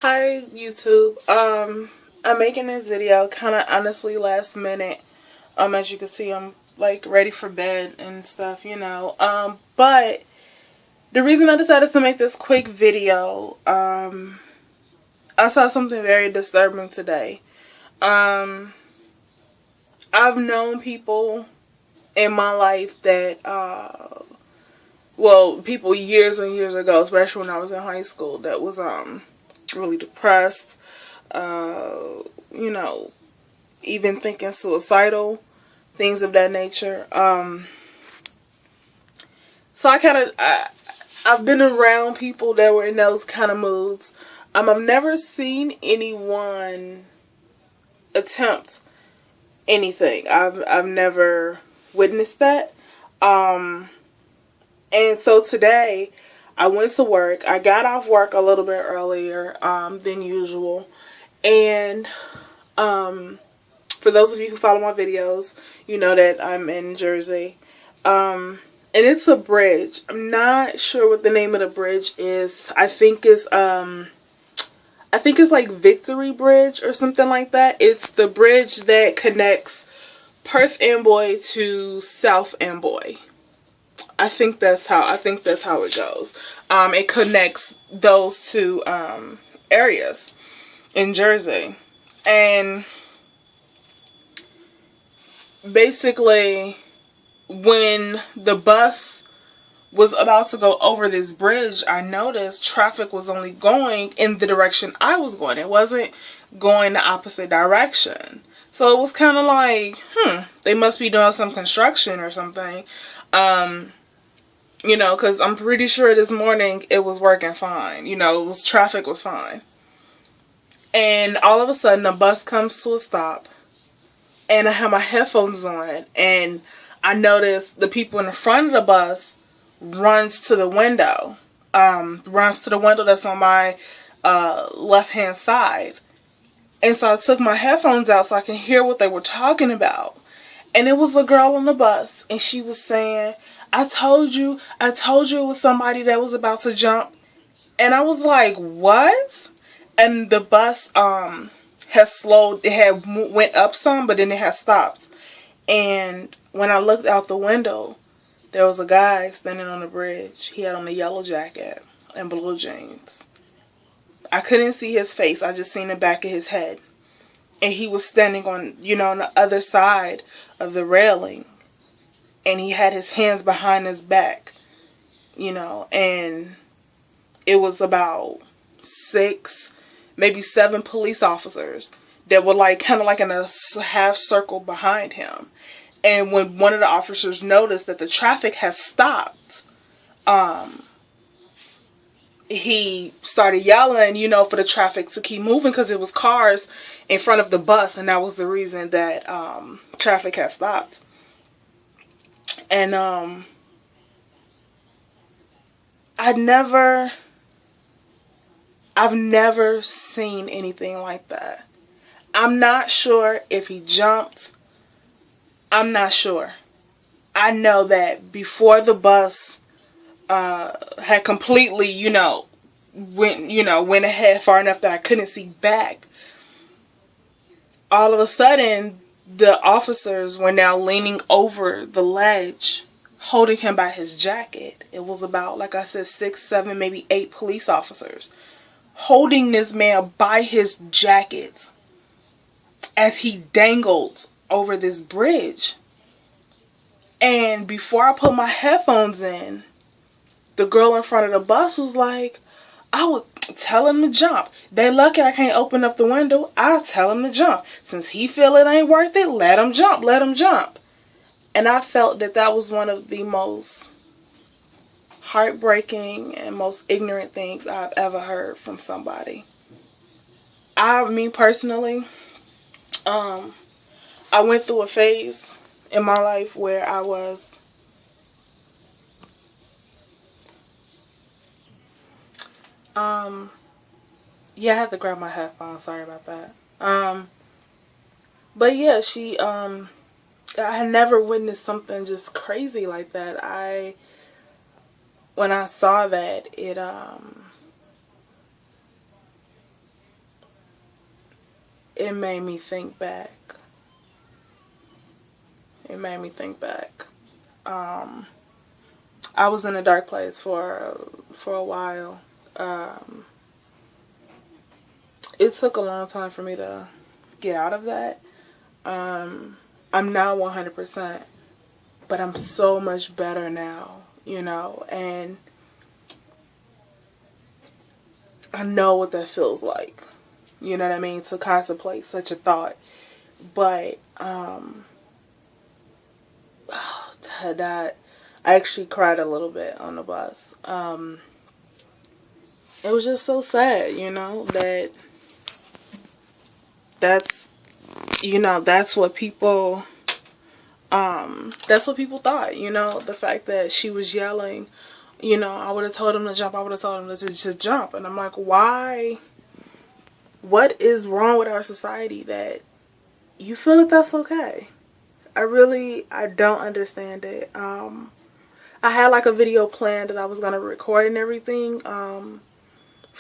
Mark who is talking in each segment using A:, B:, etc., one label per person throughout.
A: Hi YouTube. I'm making this video kind of honestly last minute. As you can see, I'm like ready for bed and stuff. But the reason I decided to make this quick video, I saw something very disturbing today. I've known people in my life that, people years and years ago, especially when I was in high school, that was, really depressed, you know, even thinking suicidal, things of that nature. So I've been around people that were in those kind of moods. I've never seen anyone attempt anything. I've never witnessed that. And so today I went to work. I got off work a little bit earlier than usual. And for those of you who follow my videos, you know that I'm in Jersey. And it's a bridge. I'm not sure what the name of the bridge is. I think it's like Victory Bridge or something like that. It's the bridge that connects Perth Amboy to South Amboy. I think that's how it goes. It connects those two areas in Jersey. And basically, when the bus was about to go over this bridge, I noticed traffic was only going in the direction I was going. It wasn't going the opposite direction. So it was kind of like, they must be doing some construction or something. Because I'm pretty sure this morning it was working fine. Traffic was fine. And all of a sudden, the bus comes to a stop. And I have my headphones on. And I noticed the people in the front of the bus runs to the window. Runs to the window that's on my left-hand side. And so I took my headphones out so I can hear what they were talking about. And it was a girl on the bus. And she was saying, I told you it was somebody that was about to jump. And I was like, what? And the bus had slowed. It had went up some, but then it had stopped. And when I looked out the window, there was a guy standing on the bridge. He had on a yellow jacket and blue jeans. I couldn't see his face. I just seen the back of his head. And he was standing on, on the other side of the railing. And he had his hands behind his back, and it was about 6, maybe 7 police officers that were kind of in a half circle behind him. And when one of the officers noticed that the traffic has stopped, he started yelling, for the traffic to keep moving because it was cars in front of the bus. And that was the reason that traffic had stopped. And I've never seen anything like that. I'm not sure if he jumped. I'm not sure. I know that before the bus had completely, went ahead far enough that I couldn't see back, all of a sudden the officers were now leaning over the ledge, holding him by his jacket. It was about, like I said, 6, 7, maybe 8 police officers holding this man by his jacket as he dangled over this bridge. And before I put my headphones in, the girl in front of the bus was like, I would tell him to jump. They lucky I can't open up the window. I'll tell him to jump. Since he feel it ain't worth it, let him jump. Let him jump. And I felt that was one of the most heartbreaking and most ignorant things I've ever heard from somebody. Me personally, I went through a phase in my life where I was yeah, I had to grab my headphones. Sorry about that. But yeah, I had never witnessed something just crazy like that. When I saw that, it made me think back. It made me think back. I was in a dark place for a while. It took a long time for me to get out of that. I'm now 100%, but I'm so much better now, you know, and I know what that feels like, you know what I mean, to contemplate such a thought. But that I actually cried a little bit on the bus. It was just so sad, you know, that's what people thought, you know, the fact that she was yelling, you know, I would have told him to jump, I would have told him to just jump. And I'm like, why? What is wrong with our society that you feel that that's okay? I don't understand it. I had like a video planned that I was going to record and everything. I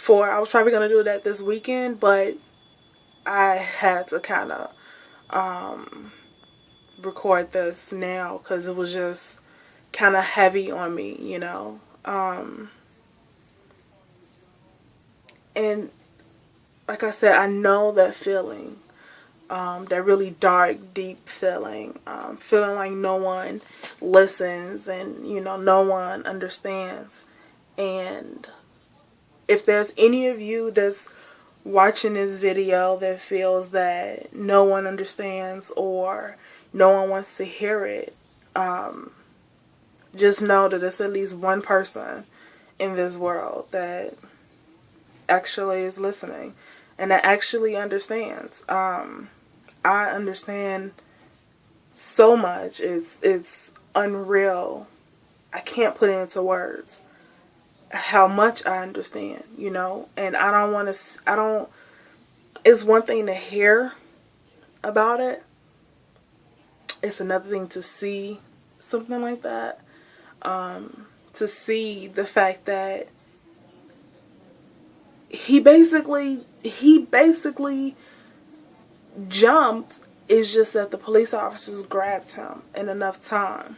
A: was probably going to do that this weekend, but I had to kind of record this now because it was just kind of heavy on me, you know. And like I said, I know that feeling, that really dark, deep feeling, feeling like no one listens and, you know, no one understands. And if there's any of you that's watching this video that feels that no one understands or no one wants to hear it, just know that there's at least one person in this world that actually is listening and that actually understands. I understand so much. It's unreal. I can't put it into words how much I understand, you know. And it's one thing to hear about it. It's another thing to see something like that. To see the fact that he basically jumped. It's just that the police officers grabbed him in enough time.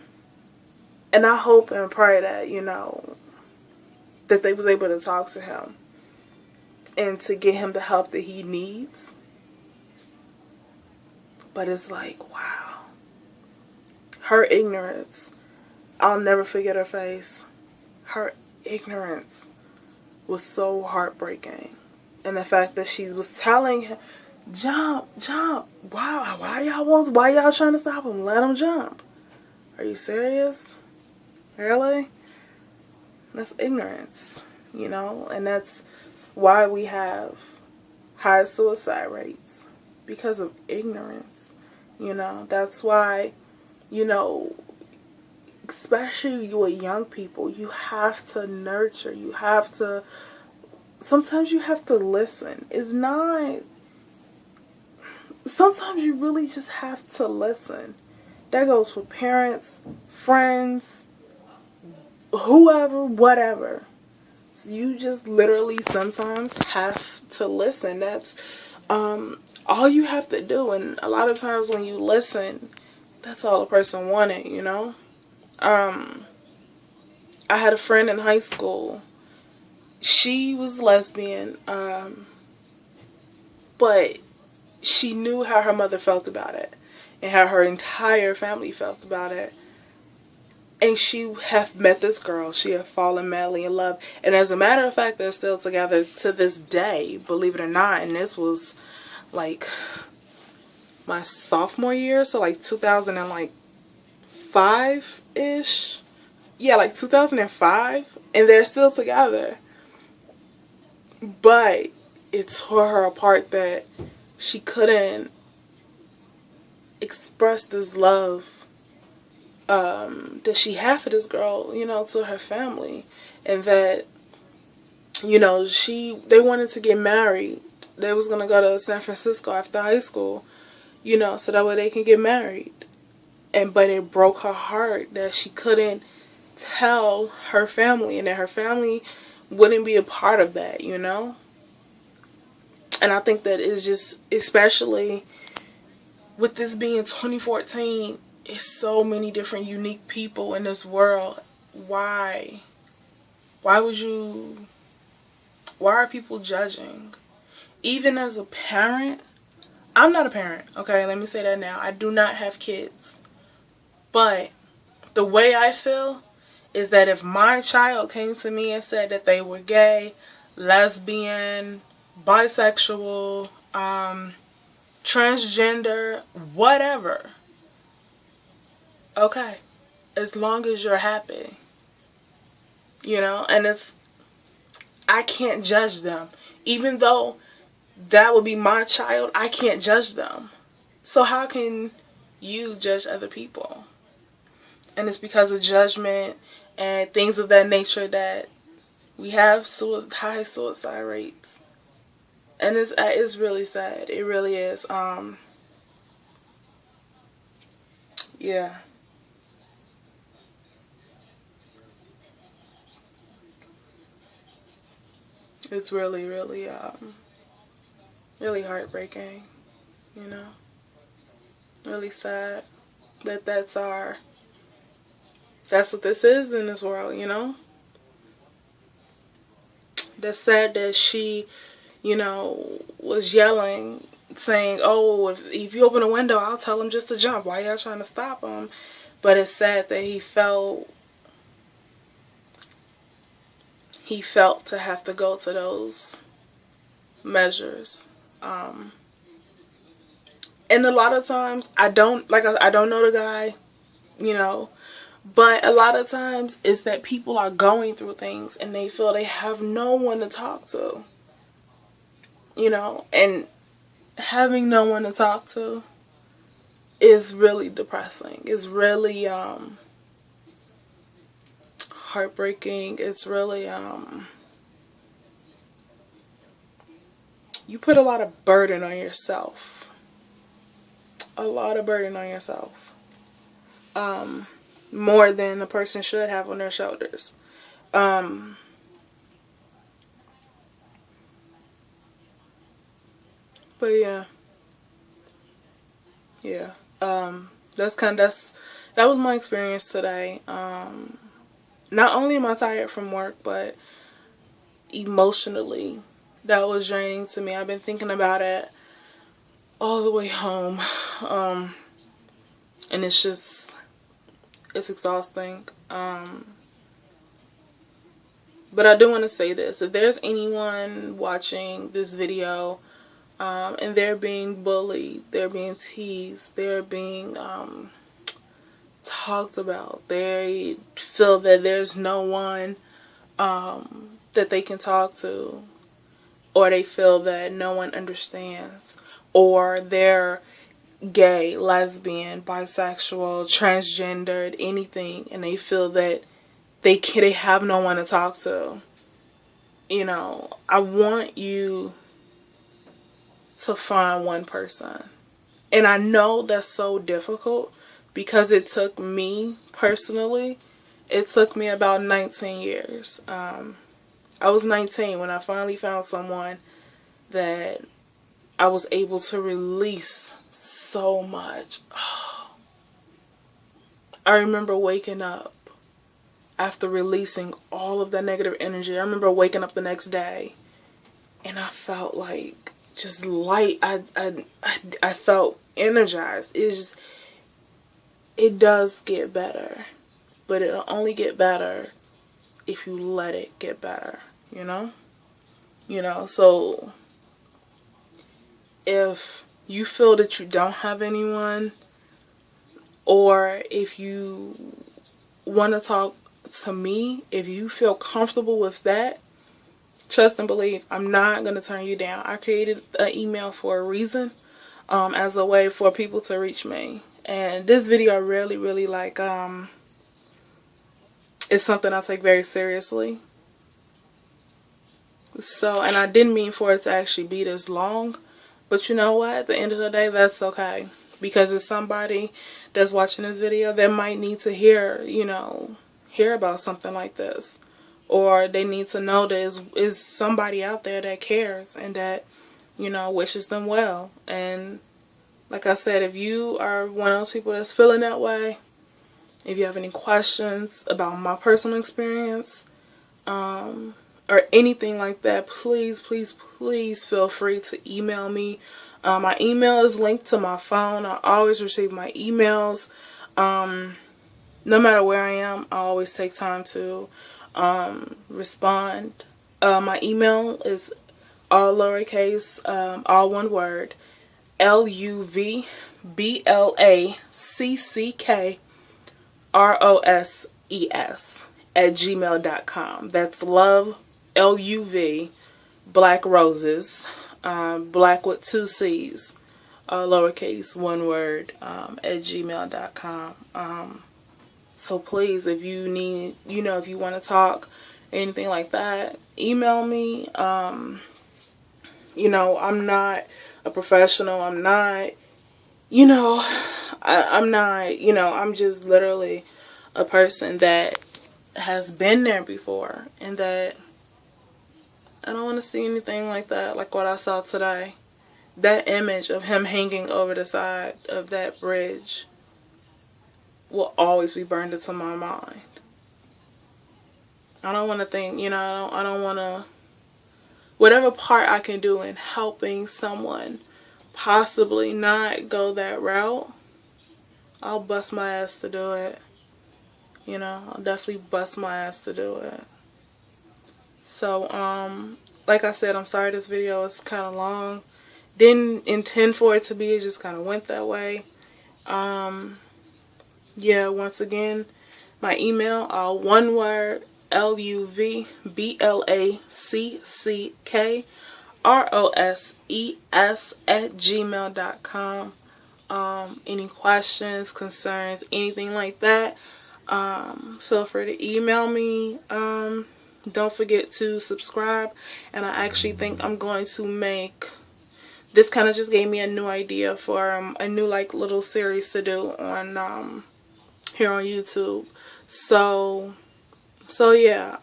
A: And I hope and pray that, you know, that they was able to talk to him and to get him the help that he needs. But it's like, wow. Her ignorance. I'll never forget her face. Her ignorance was so heartbreaking. And the fact that she was telling him, jump, jump. Why y'all trying to stop him? Let him jump. Are you serious? Really? That's ignorance, you know? And that's why we have high suicide rates. Because of ignorance. You know? That's why, you know, especially with young people, you have to nurture. You have to, sometimes you have to listen. It's not, sometimes you really just have to listen. That goes for parents, friends, whoever, whatever. You just literally sometimes have to listen. That's all you have to do. And a lot of times when you listen, that's all a person wanted, you know. I had a friend in high school. She was lesbian, but she knew how her mother felt about it and how her entire family felt about it. And she had met this girl. She had fallen madly in love. And as a matter of fact, they're still together to this day, believe it or not. And this was like my sophomore year, so like 2005-ish. Yeah, like 2005. And they're still together. But it tore her apart that she couldn't express this love that she had for this girl, you know, to her family. And that, you know, they wanted to get married. They was going to go to San Francisco after high school, you know, so that way they can get married. But it broke her heart that she couldn't tell her family and that her family wouldn't be a part of that, you know. And I think that is just, especially with this being 2014, it's so many different unique people in this world. Why would you, why are people judging? Even as a parent, I'm not a parent, okay? Let me say that now. I do not have kids. But the way I feel is that if my child came to me and said that they were gay, lesbian, bisexual, transgender, whatever, okay, as long as you're happy, you know, and I can't judge them. Even though that would be my child, I can't judge them. So how can you judge other people? And it's because of judgment and things of that nature that we have high suicide rates. And it's really sad. It really is. Yeah. It's really, really, really heartbreaking, you know. Really sad that that's what this is in this world, you know. That's sad that she, you know, was yelling, saying, oh, if you open a window, I'll tell him just to jump. Why y'all trying to stop him? But it's sad that he felt to have to go to those measures. And a lot of times, I don't know the guy, you know, but a lot of times it's that people are going through things and they feel they have no one to talk to, you know, and having no one to talk to is really depressing. It's really heartbreaking. It's really you put a lot of burden on yourself. A lot of burden on yourself. More than a person should have on their shoulders. But yeah. Yeah. That was my experience today. Not only am I tired from work, but emotionally, that was draining to me. I've been thinking about it all the way home. And it's exhausting. But I do want to say this. If there's anyone watching this video, and they're being bullied, they're being teased, they're being talked about, they feel that there's no one that they can talk to, or they feel that no one understands, or they're gay, lesbian, bisexual, transgendered, anything, and they feel that they have no one to talk to, you know, I want you to find one person. And I know that's so difficult because it took me personally, it took me about 19 years. I was 19 when I finally found someone that I was able to release so much. I remember waking up after releasing all of that negative energy. I remember waking up the next day and I felt like just light. I felt energized. It does get better, but it'll only get better if you let it get better, you know? You know, so if you feel that you don't have anyone, or if you want to talk to me, if you feel comfortable with that, trust and believe, I'm not going to turn you down. I created an email for a reason, as a way for people to reach me. And this video I really like, it's something I take very seriously. So, and I didn't mean for it to actually be this long, but you know what? At the end of the day, that's okay. Because it's somebody that's watching this video that might need to hear, you know, hear about something like this. Or they need to know that is somebody out there that cares and that you know, wishes them well. And like I said, if you are one of those people that's feeling that way, if you have any questions about my personal experience, or anything like that, please, please, please feel free to email me. My email is linked to my phone. I always receive my emails. No matter where I am, I always take time to respond. My email is all lowercase, all one word, luvblacckroses@gmail.com. That's love, LUV, black roses, black with 2 C's, all lowercase, one word, at gmail.com. So please, if you need, you know, if you want to talk, anything like that, email me. You know, I'm not a professional. I'm not, you know, I'm not, you know, I'm just literally a person that has been there before, and that I don't want to see anything like that, like what I saw today. That image of him hanging over the side of that bridge will always be burned into my mind. I don't want to think, you know, I don't want to, whatever part I can do in helping someone possibly not go that route, I'll bust my ass to do it. You know, I'll definitely bust my ass to do it. So, like I said, I'm sorry this video is kind of long. Didn't intend for it to be, it just kind of went that way. Yeah, once again, my email, all one word, luvblacckroses@gmail.com. Any questions, concerns, anything like that, feel free to email me. Don't forget to subscribe. And I actually think I'm going to make, this kind of just gave me a new idea for a new like little series to do on here on YouTube. So yeah,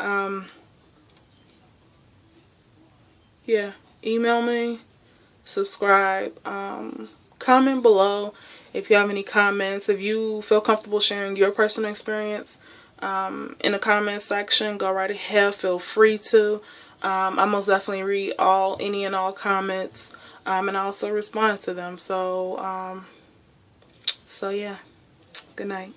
A: yeah, email me, subscribe, comment below if you have any comments. If you feel comfortable sharing your personal experience in the comment section, go right ahead, feel free to. I most definitely read any and all comments, and also respond to them. So yeah, good night.